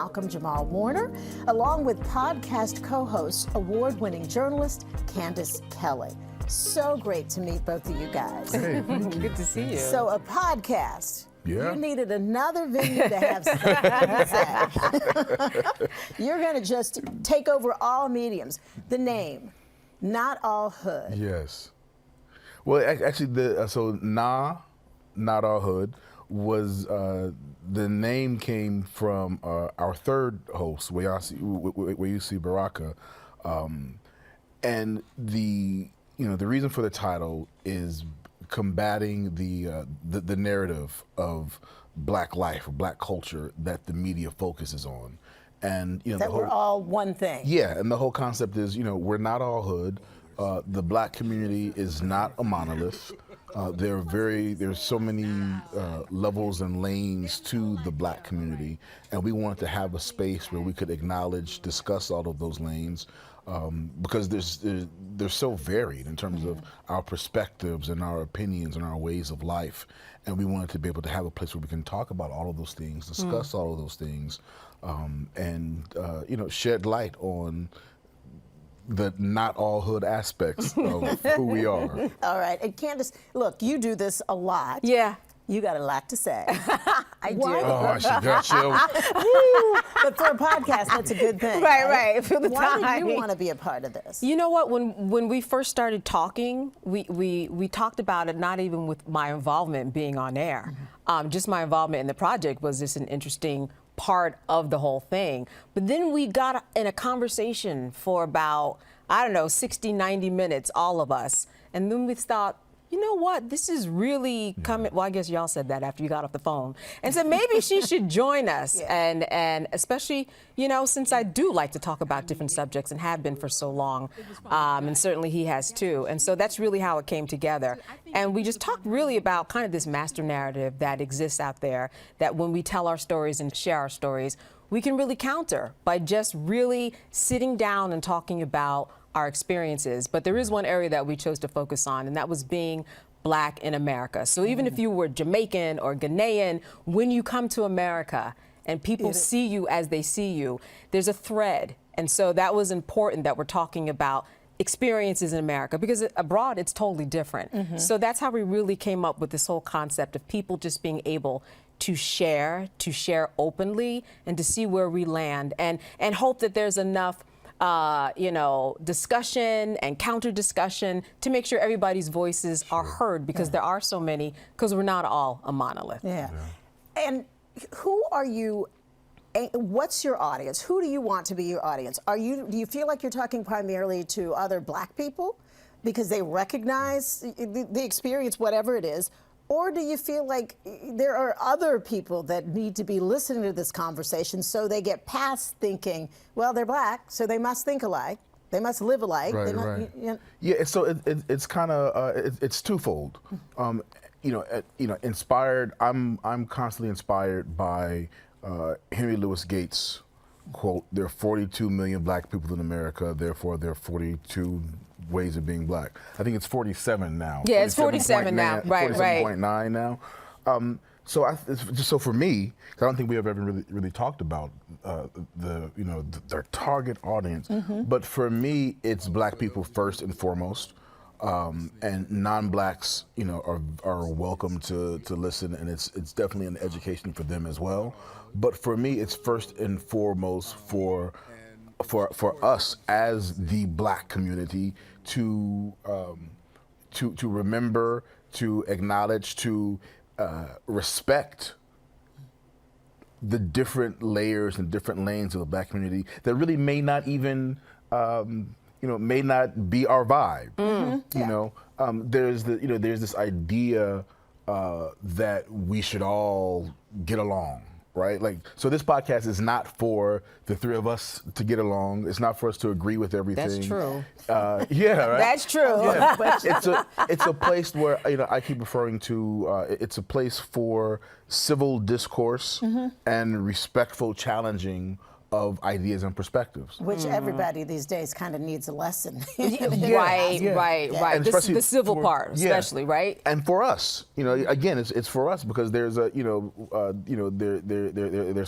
Malcolm-Jamal Warner, along with podcast co-host, award-winning journalist Candace Kelly. So great to meet both of you guys. Hey. Good to see you. So a podcast. Yeah. You needed another venue to have stuff. You're going to just take over all mediums. The name, Not All Hood. Yes. Well, actually, so Not All Hood was the name came from our third host, Wayusi Baraka, and the reason for the title is combating the narrative of Black life or Black culture that the media focuses on, and that we're all one thing. Yeah, and the whole concept is we're not all hood. The Black community is not a monolith. There's so many levels and lanes to the Black community, and we wanted to have a space where we could acknowledge, discuss all of those lanes, because they're so varied in terms of our perspectives and our opinions and our ways of life, and we wanted to be able to have a place where we can talk about all of those things, discuss all of those things, and shed light on the not all hood aspects of who we are. All right, and Candace, look, you do this a lot. Yeah. You got a lot to say. I do. Oh, she got chill. But for a podcast, that's a good thing. Right. For the Why time. did you want to be a part of this? You know what? When we first started talking, we talked about it not even with my involvement being on air. Just my involvement in the project was just an interesting part of the whole thing. But then we got in a conversation for about, 60, 90 minutes, all of us. And then we thought, you know what, this is really coming. Well, I guess y'all said that after you got off the phone. And said maybe she should join us. Yeah. And especially, since I do like to talk about different subjects and have been for so long. And certainly he has too. And so that's really how it came together. And we just talked really about kind of this master narrative that exists out there, that when we tell our stories and share our stories, we can really counter by just really sitting down and talking about our experiences. But there is one area that we chose to focus on, and that was being Black in America. So even if you were Jamaican or Ghanaian, when you come to America and people see you as they see you, there's a thread. And so that was important that we're talking about experiences in America, because abroad it's totally different. So that's how we really came up with this whole concept of people just being able to share openly and to see where we land, and hope that there's enough discussion and counter discussion to make sure everybody's voices are heard, because there are so many, because we're not all a monolith. Yeah. And who are you? What's your audience? Who do you want to be your audience? Do you feel like you're talking primarily to other Black people because they recognize the experience, whatever it is? Or do you feel like there are other people that need to be listening to this conversation so they get past thinking, well, they're Black, so they must think alike, they must live alike. Right. Yeah, so it's kind of it's twofold. Inspired. I'm constantly inspired by Henry Louis Gates' quote: "There are 42 million Black people in America, therefore there are 42 ways of being Black." I think it's 47 now. Yeah, it's 47 now. Right. 47.9 now. So for me, I don't think we have ever really talked about their target audience. But for me, it's Black people first and foremost, and non-Blacks, are welcome to listen, and it's definitely an education for them as well. But for me, it's first and foremost for us as the Black community to remember, to acknowledge, to respect the different layers and different lanes of the Black community that really may not even may not be our vibe. There's this idea that we should all get along. Right? So this podcast is not for the three of us to get along. It's not for us to agree with everything. That's true. Yeah, right? That's true. Yeah. It's a place where, I keep referring to, it's a place for civil discourse and respectful challenging of ideas and perspectives. Which everybody these days kind of needs a lesson. Right. And This is the civil part, especially, right? And for us, again, it's for us because there's there's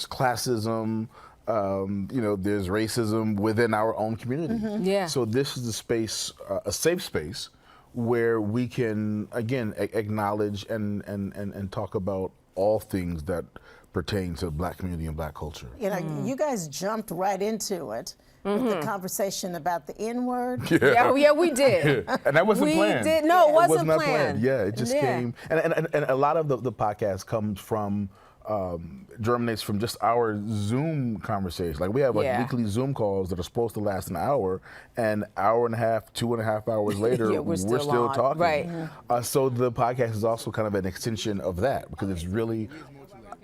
classism, you know, there's racism within our own community. Yeah. So this is a space, a safe space, where we can, again, acknowledge and talk about all things that pertain to Black community and Black culture. You know, you guys jumped right into it with the conversation about the N-word. Yeah, we did. And that wasn't planned. We did. No, it was wasn't not planned. Yeah, it just came. And a lot of the podcast comes from, germinates from just our Zoom conversation. Like we have like weekly Zoom calls that are supposed to last an hour, and hour and a half, 2.5 hours later, we're still talking. Right. So the podcast is also kind of an extension of that, because it's really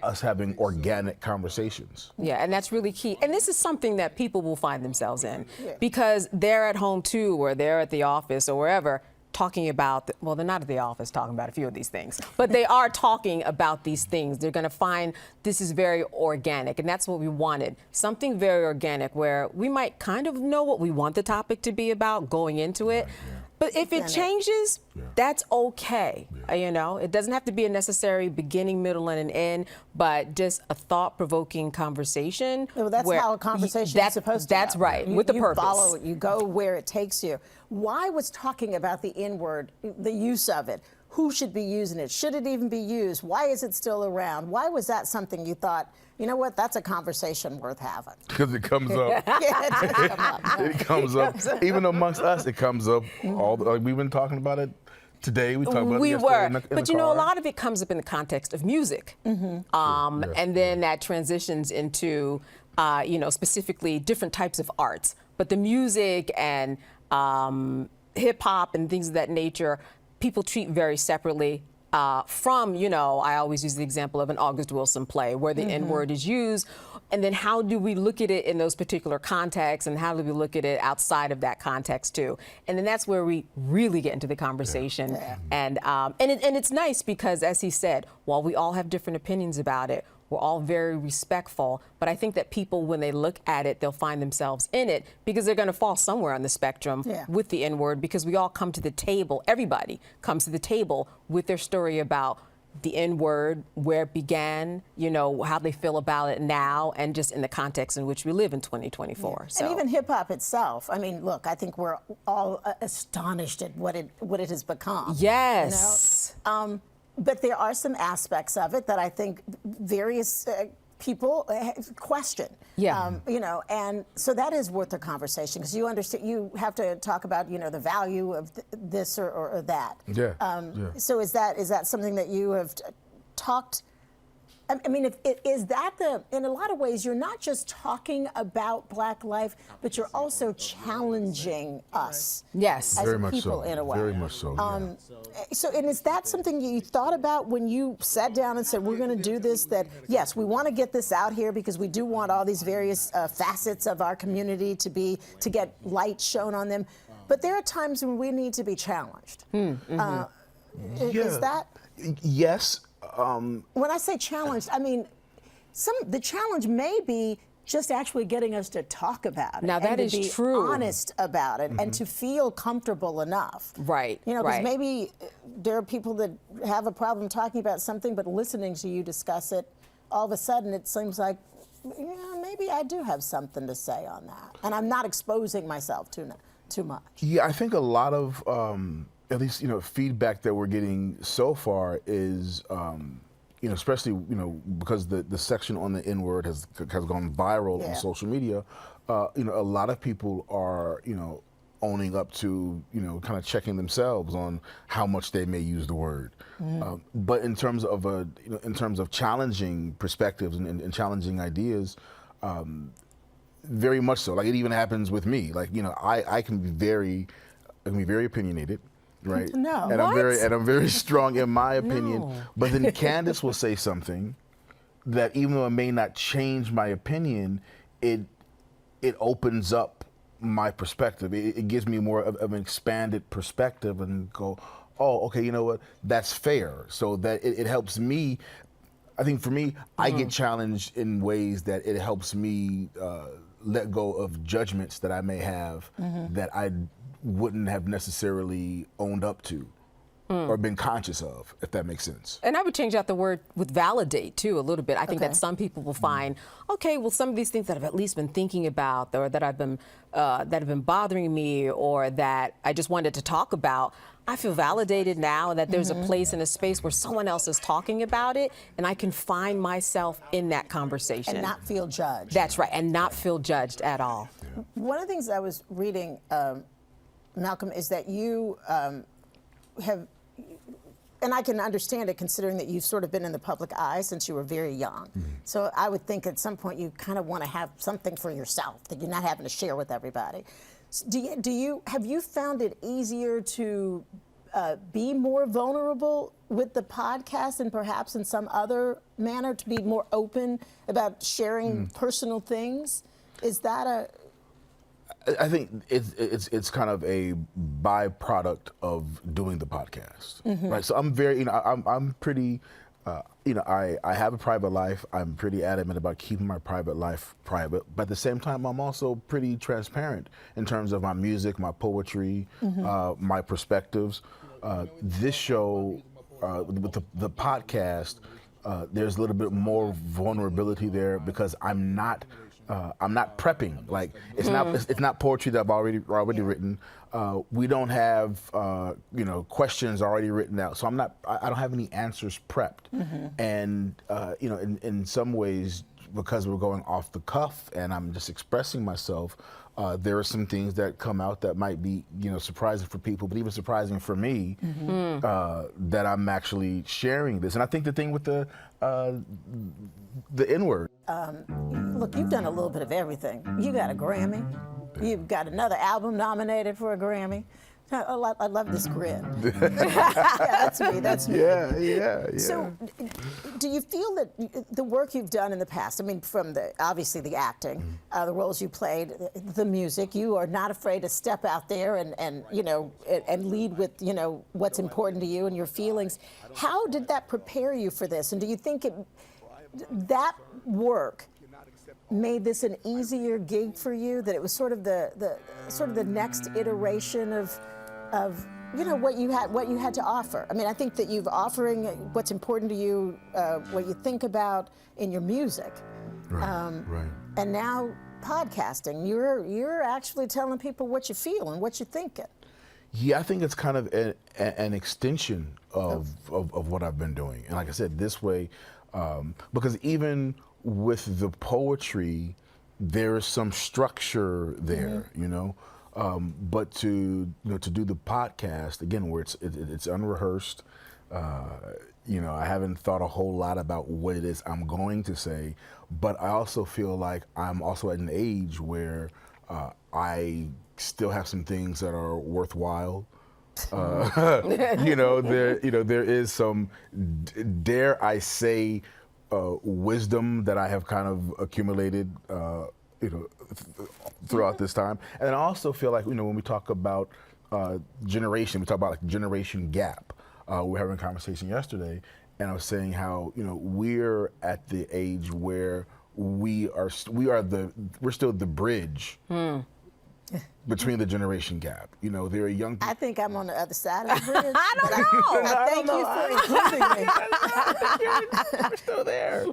us having organic conversations. Yeah, and that's really key. And this is something that people will find themselves in because they're at home too, or they're at the office or wherever, talking about, well, they're not at the office talking about a few of these things, but they are talking about these things. They're going to find this is very organic, and that's what we wanted. Something very organic where we might kind of know what we want the topic to be about going into it. But if it changes, that's okay. You know, it doesn't have to be a necessary beginning, middle, and an end, but just a thought-provoking conversation. Well, that's how a conversation is supposed to go. That's right, with the purpose. You follow it, you go where it takes you. Why was talking about the N-word, the use of it? Who should be using it? Should it even be used? Why is it still around? Why was that something you thought, you know what, that's a conversation worth having? Because it comes up. Yeah, it does come up. It comes up. Even amongst us, it comes up. Like we've been talking about it today. We talked about it yesterday in the but you know, car. a lot of it comes up in the context of music, and then that transitions into, you know, specifically different types of arts. But the music and hip hop and things of that nature, people treat very separately from, you know, I always use the example of an August Wilson play where the N-word is used. And then how do we look at it in those particular contexts, and how do we look at it outside of that context too? And then that's where we really get into the conversation. And it's nice because, as he said, while we all have different opinions about it, we're all very respectful, but I think that people, when they look at it, they'll find themselves in it because they're going to fall somewhere on the spectrum with the N-word, because we all come to the table, everybody comes to the table with their story about the N-word, where it began, you know, how they feel about it now, and just in the context in which we live in 2024. So. And even hip hop itself. I mean, look, I think we're all astonished at what it has become. Yes. You know? But there are some aspects of it that I think various people question. Yeah. You know, and so that is worth a conversation, because you understand, you have to talk about, you know, the value of this or that. So is that something that you have talked? I mean, is that in a lot of ways, you're not just talking about Black life, but you're also challenging us. Yes. As Very a much people so. in a way. Very much so. So, and is that something you thought about when you sat down and said, we're going to do this, that, yes, we want to get this out here because we do want all these various facets of our community to get light shown on them, but there are times when we need to be challenged. Is that? Yes. When I say challenged, I mean, the challenge may be just actually getting us to talk about it. Now, that and is to be true. honest about it and to feel comfortable enough. Right. You know, because maybe there are people that have a problem talking about something, but listening to you discuss it, all of a sudden it seems like, yeah, maybe I do have something to say on that. And I'm not exposing myself too much. Yeah, I think a lot of, at least, you know, feedback that we're getting so far is, you know, especially, you know, because the section on the N-word has gone viral on social media, you know, a lot of people are, you know, owning up to, you know, kind of checking themselves on how much they may use the word. But in terms of you know, in terms of challenging perspectives and challenging ideas, very much so. Like, it even happens with me. Like, you know, I can be very opinionated. Right. No. And I'm very strong in my opinion. No. But then Candace will say something that, even though it may not change my opinion, it opens up my perspective. It gives me more of an expanded perspective, and go, oh, okay, you know what? That's fair. So that it helps me. I think for me, I get challenged in ways that it helps me let go of judgments that I may have that I wouldn't have necessarily owned up to. or been conscious of, if that makes sense. And I would change out the word with validate too a little bit. I think Okay. that some people will find, okay, well, some of these things that I've at least been thinking about, or that have been bothering me, or that I just wanted to talk about, I feel validated now, and that there's a place and a space where someone else is talking about it, and I can find myself in that conversation. And not feel judged. That's right, and not feel judged at all. One of the things I was reading, Malcolm, is that you have, and I can understand it considering that you've sort of been in the public eye since you were very young. So I would think at some point you kind of want to have something for yourself that you're not having to share with everybody. Have you found it easier to be more vulnerable with the podcast and perhaps in some other manner to be more open about sharing personal things? Is that I think it's kind of a byproduct of doing the podcast, right? So I'm very, I'm pretty, I have a private life. I'm pretty adamant about keeping my private life private, but at the same time, I'm also pretty transparent in terms of my music, my poetry, my perspectives. This show, with the podcast, there's a little bit more vulnerability there because I'm not prepping. Like it's not poetry that I've already written. We don't have questions already written out. So I don't have any answers prepped. And in some ways, because we're going off the cuff and I'm just expressing myself, there are some things that come out that might be surprising for people, but even surprising for me, that I'm actually sharing this. And I think the thing with the N-word. look, you've done a little bit of everything. You got a Grammy. You've got another album nominated for a Grammy. I love this grin. Yeah, that's me. Yeah. So, do you feel that the work you've done in the past, I mean, from obviously the acting, the roles you played, the music, you are not afraid to step out there and lead with, what's important to you and your feelings. How did that prepare you for this? And do you think that work made this an easier gig for you? That it was sort of the next iteration of what you had to offer. I mean, I think that you've offering what's important to you, what you think about in your music, Right. and now podcasting. You're actually telling people what you feel and what you're thinking. Yeah, I think it's kind of an extension of what I've been doing, and like I said, this way, because even with the poetry, there is some structure there, but to do the podcast again, where it's unrehearsed, I haven't thought a whole lot about what it is I'm going to say, but I also feel like I'm also at an age where I still have some things that are worthwhile. There is some, dare I say, wisdom that I have kind of accumulated, throughout this time. And then I also feel like, when we talk about generation, we talk about like generation gap. We were having a conversation yesterday, and I was saying how, we're at the age where we're still the bridge between the generation gap. There are young people. I think I'm on the other side of the bridge. I don't know. Thank you for including me. We're still there.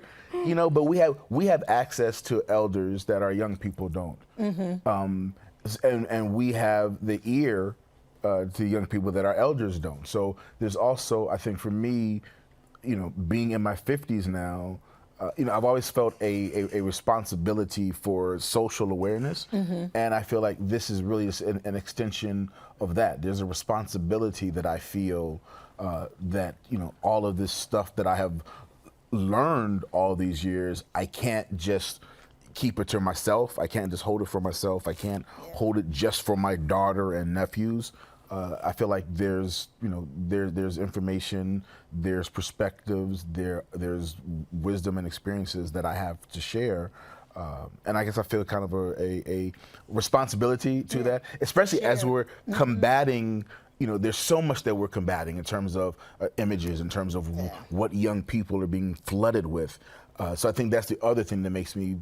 But we have access to elders that our young people don't. And we have the ear to young people that our elders don't. So there's also, I think for me, being in my 50s now, I've always felt a responsibility for social awareness, and I feel like this is really just an extension of that. There's a responsibility that I feel that all of this stuff that I have learned all these years, I can't just keep it to myself. I can't just hold it for myself. I can't hold it just for my daughter and nephews. I feel like there's information, there's perspectives, there's wisdom and experiences that I have to share, and I guess I feel kind of a responsibility to that, especially as we're combating. There's so much that we're combating in terms of images, in terms of what young people are being flooded with. So I think that's the other thing that makes me,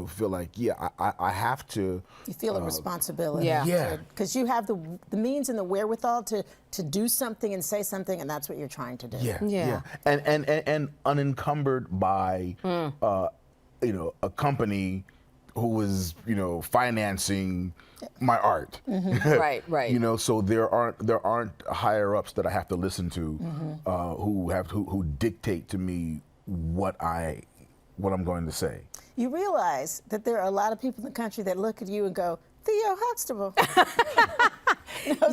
feel like, I have to. You feel a responsibility. Yeah. Because you have the means and the wherewithal to do something and say something, and that's what you're trying to do. Yeah. And unencumbered by, a company who was, financing my art. Right. So there aren't higher ups that I have to listen to, who dictate to me what I'm going to say. You realize that there are a lot of people in the country that look at you and go, Theo Huxtable. No,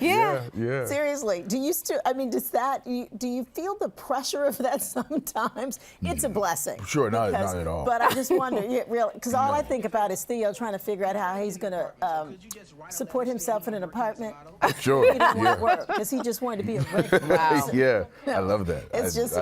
Yeah. Seriously, do you still? I mean, do you feel the pressure of that sometimes? It's a blessing. Sure, not at all. But I just wonder, because all I think about is Theo trying to figure out how he's going to support himself in an apartment. Sure. He didn't want to work because he just wanted to be a rich person. Yeah, I love that. It's just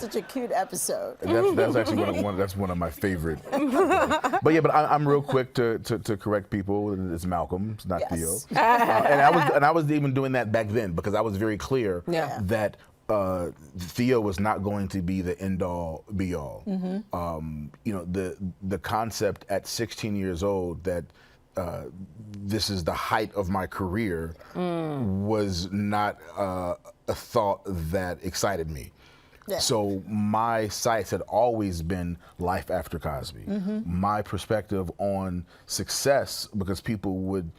such a cute episode. That's actually one of my favorite. But I'm real quick to correct people. It's Malcolm, it's not Theo. And I was even doing that back then because I was very clear that Theo was not going to be the end all be all. The concept at 16 years old that this is the height of my career was not a thought that excited me. Yeah. So my sights had always been life after Cosby. My perspective on success, because people would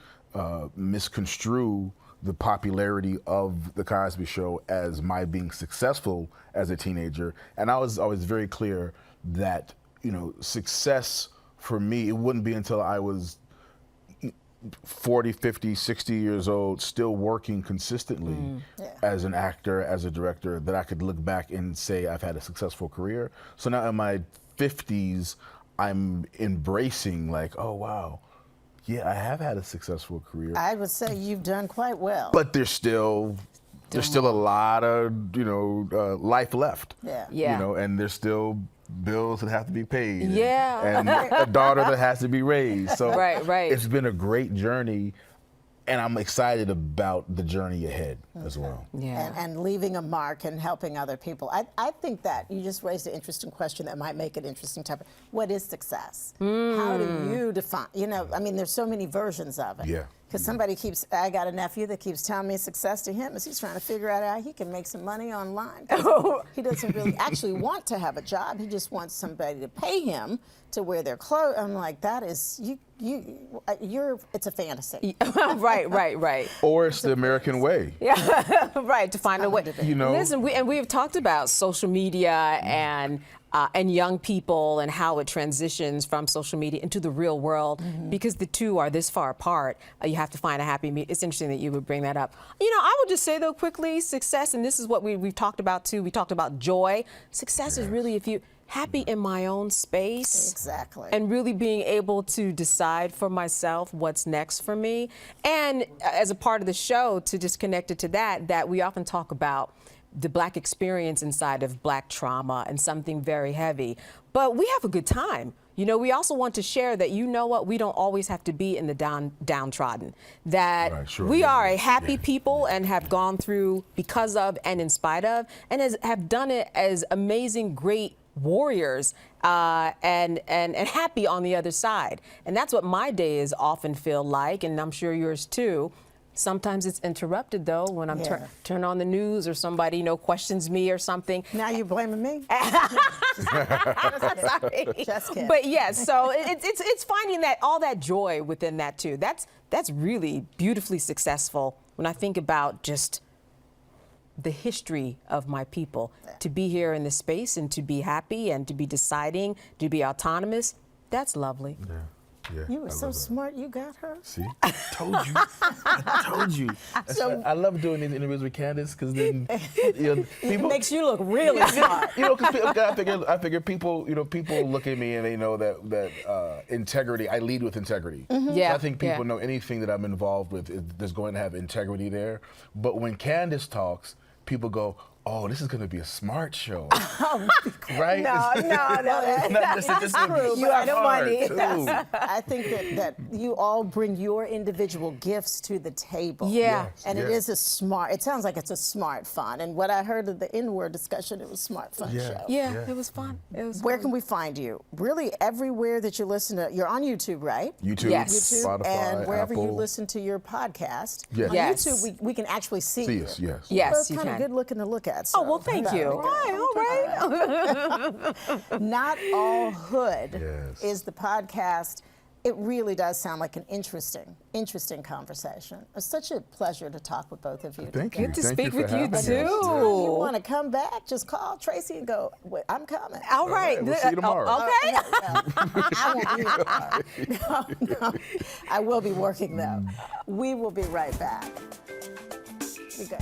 misconstrue the popularity of the Cosby Show as my being successful as a teenager, and I was always very clear that success for me, it wouldn't be until I was 40, 50, 60 years old, still working consistently as an actor, as a director, that I could look back and say I've had a successful career. So now in my 50s, I'm embracing like, oh wow, yeah, I have had a successful career. I would say you've done quite well. But there's still a lot of life left. And there's still bills that have to be paid. And a daughter that has to be raised. So it's been a great journey, and I'm excited about the journey ahead as well. And leaving a mark and helping other people. I think that you just raised an interesting question that might make it interesting topic. What is success? How do you define? I mean, there's so many versions of it. Because I got a nephew that keeps telling me success to him is he's trying to figure out how he can make some money online. He doesn't really actually want to have a job. He just wants somebody to pay him to wear their clothes. I'm like, that is, it's a fantasy. Right. Or it's the American way. To find a way. Listen, we've talked about social media and young people and how it transitions from social media into the real world, because the two are this far apart. You have to find a happy medium. It's interesting that you would bring that up. I would just say though quickly, success, and this is what we've talked about too. We talked about joy. Success is really if you happy in my own space. Exactly. And really being able to decide for myself what's next for me. And as a part of the show, to just connect it to that we often talk about the Black experience inside of Black trauma and something very heavy. But we have a good time. We also want to share that, what, we don't always have to be in the downtrodden. That we are a happy people and have gone through because of and in spite of, and have done it as amazing, great warriors and happy on the other side. And that's what my days often feel like, and I'm sure yours too. Sometimes it's interrupted though when I'm turn on the news or somebody questions me or something. Now you're blaming me. Sorry. Just kidding. But so it's finding that all that joy within that too. That's really beautifully successful when I think about just the history of my people. To be here in this space and to be happy and to be deciding, to be autonomous, that's lovely. You were so smart, you got her. See, I told you. So I love doing these interviews with Candace because then people, it makes you look really smart. Because I figure people, people look at me and they know that integrity. I lead with integrity. So I think people know anything that I'm involved with, there's going to have integrity there. But when Candace talks, people go, oh, this is going to be a smart show. Right? No, That's true, you but have money. too. I think that you all bring your individual gifts to the table. Yeah. And it is it sounds like it's a smart fun. And what I heard of the N-word discussion, it was a smart fun show. Yeah, it was fun. Where can we find you? Really, everywhere that you listen to, you're on YouTube, right? YouTube, Yes. YouTube, Spotify, and wherever you Apple. listen to your podcast. Yes. On Yes. YouTube, we can actually see See you. us, yes. Yes, Both you kind of can. good looking to look at. Oh, well, thank you. All right. Not All Hood Yes. is the podcast. It really does sound like an interesting conversation. It's such a pleasure to talk with both of you. Thank you. Good to Thank speak for with you, having us. too. You want to come back? Just call Tracy and go, "Wait, I'm coming." All right. We'll see you tomorrow. Okay. I won't be here tomorrow. No. I will be working though. We will be right back. Be good.